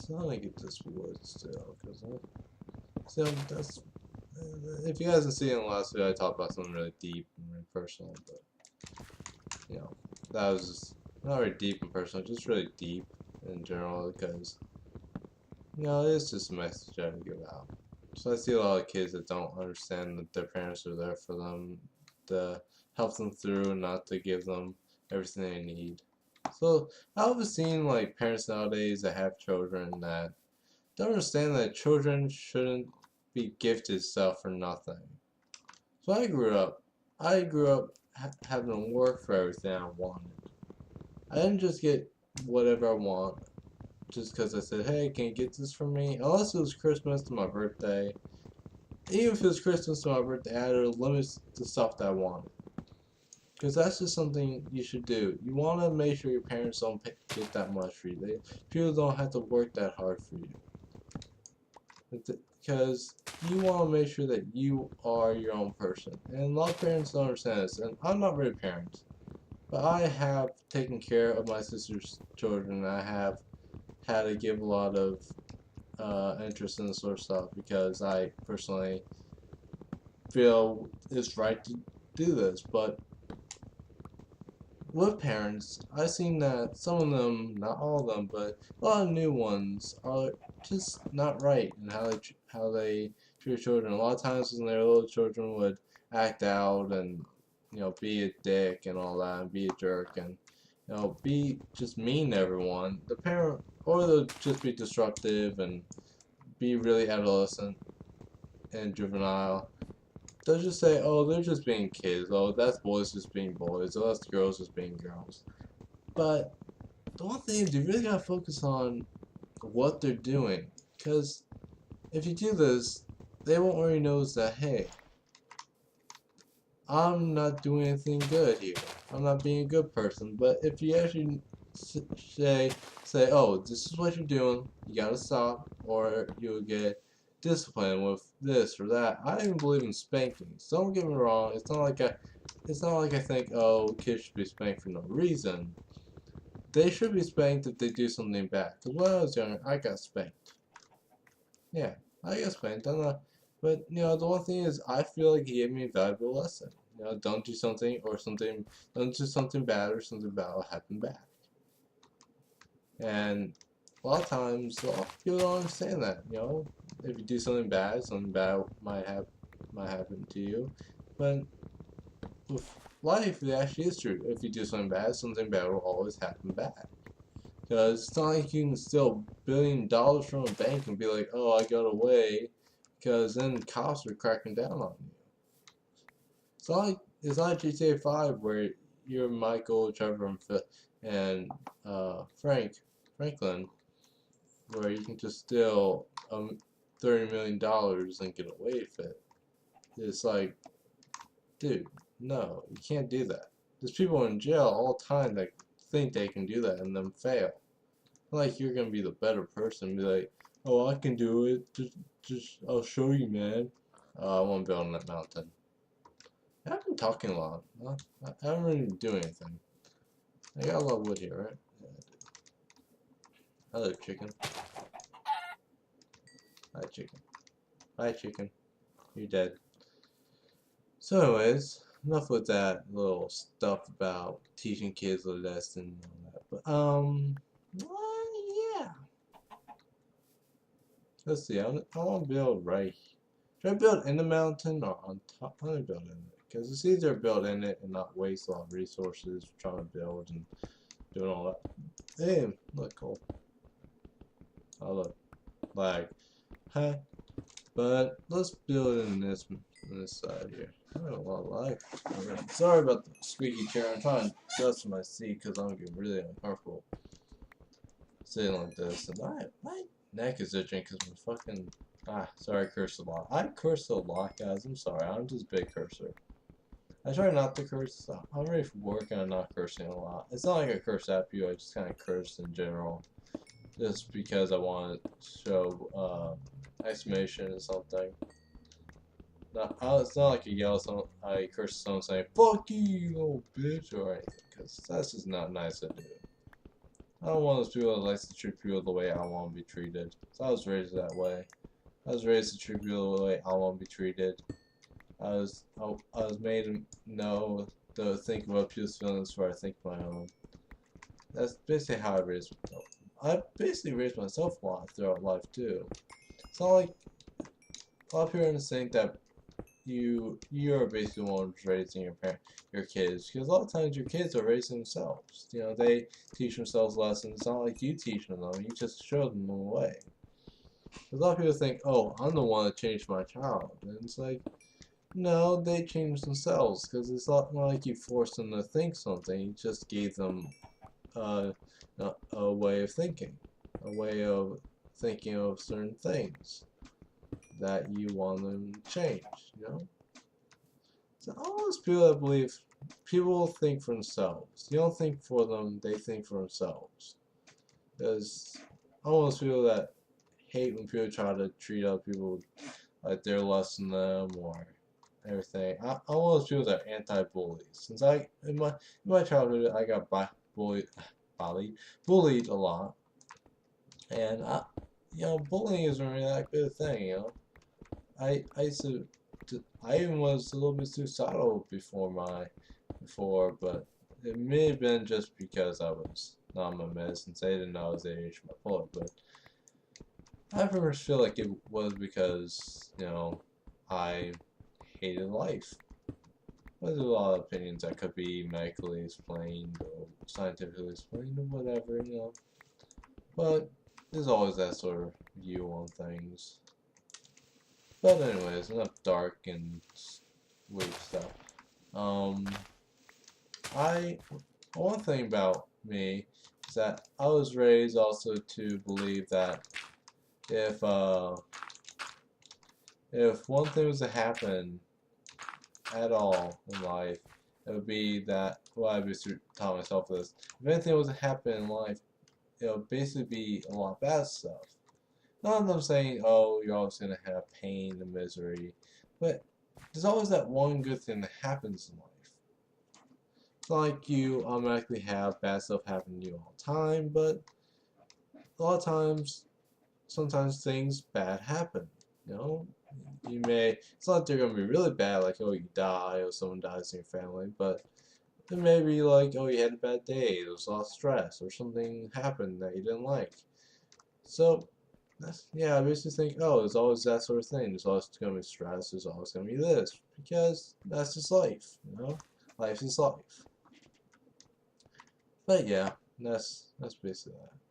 So I'm gonna get this wood still, because still that's. If you guys have seen in the last video, I talked about something really deep and really personal, but you know, that was just not very deep and personal, just really deep in general, because you know, it's just a message I to give out. So I see a lot of kids that don't understand that their parents are there for them, to help them through, not to give them everything they need. So I've seen like parents nowadays that have children that don't understand that children shouldn't be gifted stuff for nothing. So I grew up having to work for everything I wanted. I didn't just get whatever I want just because I said, hey, can you get this for me? Unless it was Christmas to my birthday. Even if it was Christmas to my birthday, I had to limit the stuff that I wanted. Because that's just something you should do. You want to make sure your parents don't get that much for you. People don't have to work that hard for you. Because you want to make sure that you are your own person. And a lot of parents don't understand this. And I'm not really a parent. But I have taken care of my sister's children. I have had to give a lot of interest in this sort of stuff because I personally feel it's right to do this. But with parents, I've seen that some of them, not all of them, but a lot of new ones are just not right in how they treat children. A lot of times when their little children would act out and be a dick and all that and be a jerk and be just mean to everyone, the parent, or they'll just be disruptive and be really adolescent and juvenile. They'll just say, oh, they're just being kids. Oh, that's boys just being boys. Oh, that's girls just being girls. But the one thing is, you really gotta focus on what they're doing. Because if you do this, they won't really notice that, hey, I'm not doing anything good here. I'm not being a good person. But if you actually say, oh, this is what you're doing, you gotta stop, or you'll get discipline with this or that. I don't even believe in spankings. Don't get me wrong. It's not like I think, oh, kids should be spanked for no reason. They should be spanked if they do something bad. Because when I was younger, I got spanked. Yeah, I got spanked. I'm not, but the one thing is, I feel like he gave me a valuable lesson. Don't do something don't do something bad, or something bad will happen back. And a lot of times, a lot of people don't understand that. If you do something bad might happen to you. But with life, it actually is true. If you do something bad will always happen back. Because it's not like you can steal $1 billion from a bank and be like, oh, I got away, because then cops are cracking down on you. It's not GTA 5 where you're Michael, Trevor, and Franklin, where you can just steal $30 million and get away with it. It's like, dude, no, you can't do that. There's people in jail all the time that think they can do that and then fail. Not like you're gonna be the better person and be like, oh, I can do it. Just I'll show you, man. I won't be on that mountain. I've been talking a lot. I haven't really do anything. I got a lot of wood here, right? Yeah, I do. Hello, chicken. Hi, chicken. Hi, chicken. You're dead. So anyways, enough with that little stuff about teaching kids a lesson and all that. But, well, yeah. Let's see, I want to build right here. Should I build in the mountain or on top? I'm going to build in it. Because it's easier to build in it and not waste a lot of resources trying to build and doing all that. Damn, look cool. Oh, look. Lag. Huh? But let's build in this side here. I have a lot of lag. Sorry about the squeaky chair. I'm trying to adjust my seat because I'm getting really uncomfortable sitting like this. And my neck is itching because my fucking... sorry, I cursed a lot. I cursed a lot, guys. I'm sorry. I'm just a big cursor. I try not to curse. I'm ready for work and I'm not cursing a lot. It's not like I curse at you. I just kind of curse in general. Just because I want to show exclamation or something. It's not like I curse someone saying, fuck you, you little bitch, or anything. Because that's just not nice to do. I'm one of those people that likes to treat people the way I want to be treated. So I was raised that way. I was raised to treat people the way I want to be treated. I was made to know to think about people's feelings before I think my own. That's basically how I raised myself. I basically raised myself a lot throughout life too. It's not like a lot of people think that you're basically the one who's raising your kids, because a lot of times your kids are raising themselves. You know, they teach themselves lessons. It's not like you teach them; you just show them the way. A lot of people think, "Oh, I'm the one that changed my child," and it's like, no, they changed themselves, because it's not like you forced them to think something. You just gave them uh, a way of thinking, a way of thinking of certain things that you want them to change, you know? So I always people that believe people think for themselves. You don't think for them, they think for themselves. Because I almost feel that hate when people try to treat other people like they're less than them or everything. I'm one of those people that are anti-bullies. Since in my childhood I got bullied a lot, and you know, bullying isn't really that good a thing. You know, I used I even was a little bit suicidal before, but it may have been just because I was not on my medicine. They didn't know I was ADHD bipolar, but I pretty much feel like it was because, you know, I hated life. There's a lot of opinions that could be medically explained or scientifically explained or whatever, you know. But there's always that sort of view on things. But anyways, enough dark and weird stuff. Um, one thing about me is that I was raised also to believe that if one thing was to happen at all in life, it would be that, well, I just taught myself this. If anything was to happen in life, it would basically be a lot of bad stuff. Not that I'm saying, oh, you're always going to have pain and misery, but there's always that one good thing that happens in life. It's not like you automatically have bad stuff happen to you all the time, but a lot of times, sometimes things bad happen, you know? It's not like they're going to be really bad, like, oh, you die or someone dies in your family, but it may be like, oh, you had a bad day, there was a lot of stress, or something happened that you didn't like. So, yeah, I basically think, oh, there's always that sort of thing. There's always going to be stress, there's always going to be this, because that's just life, you know? Life is life. But yeah, that's basically that.